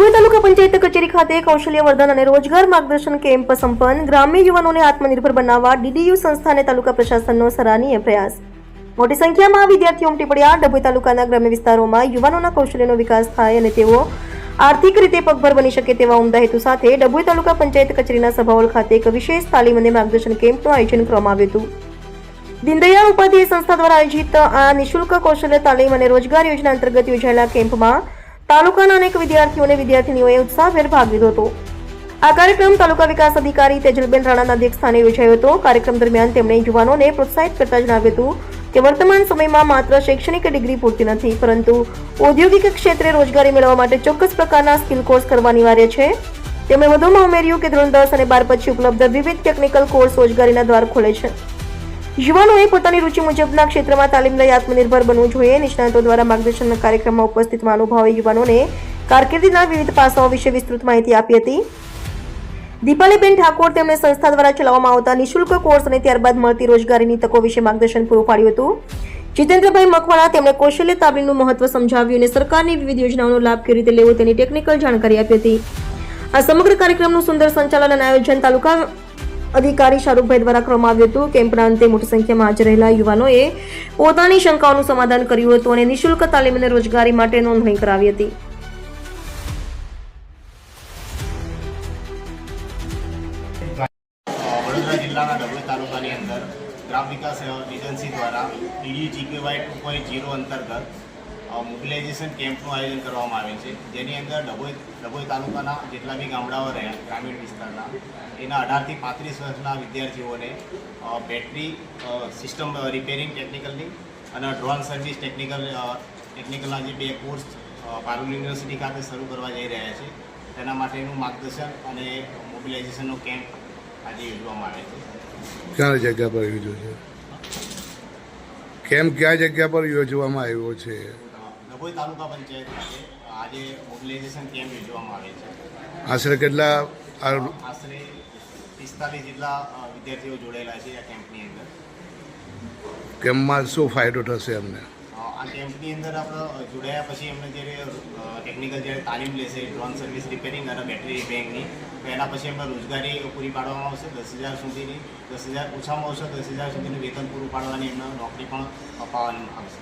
ડભોઈ તાલુકા પંચાયત કચેરી ખાતે કૌશલ્ય વર્ધન અને રોજગાર માર્ગદર્શન કેમ્પ સંપન્ન. ગ્રામ્ય યુવાનોને આત્મનિર્ભર બનાવવા ડીડીયુ સંસ્થા અને તાલુકા પ્રશાસનનો સરાહનીય પ્રયાસ. મોટી સંખ્યામાં વિદ્યાર્થીઓ ઉમટી પડ્યા. ડભોઈ તાલુકાના ગ્રામ્ય વિસ્તારોમાં યુવાનોના કૌશલ્યનો વિકાસ થાય અને તેઓ આર્થિક રીતે પગભર બની શકે તેવા ઉમદા હેતુ સાથે ડભોઈ તાલુકા પંચાયત કચેરીના સભાહોલ ખાતે એક વિશેષ તાલીમ અને માર્ગદર્શન કેમ્પનું આયોજન કરવામાં આવ્યું હતું. દીનદયાળ ઉપાધ્યાય સંસ્થા દ્વારા આયોજિત આ નિઃશુલ્ક કૌશલ્ય તાલીમ અને રોજગાર યોજના અંતર્ગત યોજાયેલા કેમ્પમાં તાલુકાના અનેક વિદ્યાર્થીઓ અને વિદ્યાર્થીનીઓએ ઉત્સાહભેર ભાગ લીધો હતો. આ કાર્યક્રમ તાલુકા વિકાસ અધિકારી તેજલબેન રાણાના અધ્યક્ષસ્થાને યોજાયો હતો. કાર્યક્રમ દરમિયાન તેમણે યુવાનોને પ્રોત્સાહિત કરતા જણાવ્યું હતું કે વર્તમાન સમયમાં માત્ર શૈક્ષણિક ડિગ્રી પૂરતી નથી, પરંતુ ઔદ્યોગિક ક્ષેત્રે રોજગારી મેળવવા માટે ચોક્કસ પ્રકારના સ્કિલ કોર્સ કરવા અનિવાર્ય છે. તેમણે વધુમાં ઉમેર્યું કે ધોરણ 10 અને 12 પછી ઉપલબ્ધ વિવિધ ટેકનિકલ કોર્સ રોજગારીના દ્વાર ખોલે છે. યુવાનોએ પોતાની રુચિ મુજબના ક્ષેત્રમાં તાલીમ લઈ આત્મનિર્ભર બનવું જોઈએ. નિષ્ણાતો દ્વારા માર્ગદર્શનના કાર્યક્રમમાં ઉપસ્થિત મહાનુભાવોએ યુવાનોને કારકિર્દીના વિવિધ પાસાઓ વિશે વિસ્તૃત માહિતી આપી હતી. દીપાલીબેન ઠાકોર તેમણે સંસ્થા દ્વારા ચલાવવામાં આવતા નિઃશુલ્ક કોર્સ અને ત્યારબાદ મળતી રોજગારીની તકો વિશે માર્ગદર્શન પૂરું પાડ્યું હતું. જીતેન્દ્રભાઈ મકવાણા તેમણે કૌશલ્ય તાલીમનું મહત્વ સમજાવ્યું અને સરકારની વિવિધ યોજનાઓનો લાભ કેવી રીતે લેવો તેની ટેકનિકલ જાણકારી આપી હતી. આ સમગ્ર કાર્યક્રમનું સુંદર સંચાલન અને આયોજન તાલુકા અધિકારી શાહરૂખભાઈ દ્વારા કરવામાં આવ્યું હતું. કેમ્પના અંતે મોટી સંખ્યામાં હાજર રહેલા યુવાનોએ પોતાની શંકાઓનું સમાધાન કર્યું હતું અને નિઃશુલ્ક તાલીમ અને રોજગારી માટે નોંધણી કરાવી હતી. વડોદરા જિલ્લાના ડભોઈ તાલુકાની અંદર ગ્રામ વિકાસ એજન્સી દ્વારા ડીડીયુ GKY 2.0 અંતર્ગત મોબિલાઇઝેશન કેમ્પનું આયોજન કરવામાં આવે છે, જેની અંદર ડભોઈ તાલુકાના જેટલા બી ગામડાઓ રહ્યા ગ્રામીણ વિસ્તારના એના 18 થી 35 વર્ષના વિદ્યાર્થીઓને બેટરી સિસ્ટમ રિપેરિંગ ટેકનિકલની અને ડ્રોન સર્વિસ ટેકનિકલના જે 2 કોર્સ પારુલ યુનિવર્સિટી ખાતે શરૂ કરવા જઈ રહ્યા છે. તેના માટેનું માર્ગદર્શન અને મોબિલાઇઝેશનનો કેમ્પ આજે યોજવામાં આવે છે. ક્યાં જગ્યા પર યોજ્યો છે કેમ્પ? કયા જગ્યા પર યોજવામાં આવ્યો છે? ડભોઈ તાલુકા પંચાયત ખાતે આજે મોબિલાઇઝેશન કેમ્પ યોજવામાં આવે છે. આશરે કેટલા? આશરે 45 જેટલા વિદ્યાર્થીઓ જોડાયેલા છે આ કેમ્પની અંદર. કેમ્પમાં શું ફાયદો થશે અમને? આ કેમ્પની અંદર આપણે જોડાયા પછી એમને જ્યારે ટેકનિકલ જ્યારે તાલીમ લેશે ડ્રોન સર્વિસ રિપેરિંગ અને બેટરી રિપેરિંગની, તો એના પછી એમને રોજગારી પૂરી પાડવામાં આવશે. 10,000 સુધીની, 10,000 ઓછામાં ઓછા 10,000 સુધીનું વેતન પૂરું પાડવાની એમને નોકરી પણ અપાવવામાં આવશે.